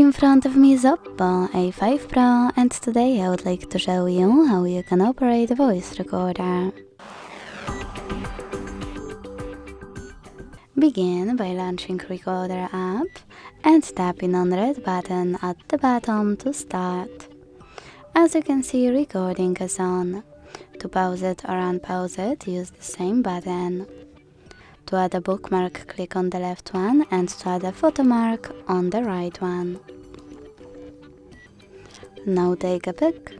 In front of me is Oppo A5 Pro, and today I would like to show you how you can operate a voice recorder. Begin by launching Recorder app and tapping on the red button at the bottom to start. As you can see, recording is on. To pause it or unpause it, use the same button. To add a bookmark, click on the left one, and to add a photo mark, on the right one. Now take a pic.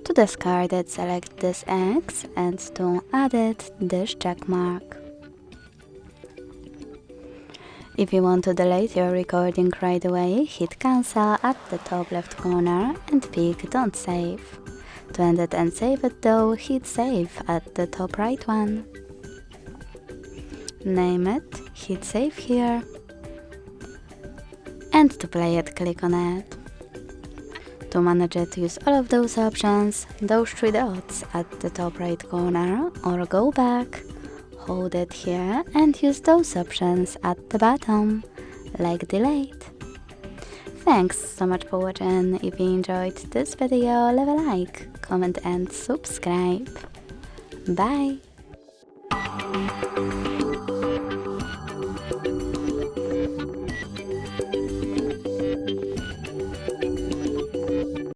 To discard it, select this X, and to add it, this check mark. If you want to delete your recording right away, hit cancel at the top left corner and pick don't save. To end it and save it though, hit save at the top right one. Name it, hit save here. And to play it, click on it. To manage it, use all of those options, those three dots at the top right corner, or go back, hold it here and use those options at the bottom, like delete. Thanks so much for watching. If you enjoyed this video, leave a like, comment and subscribe. Bye!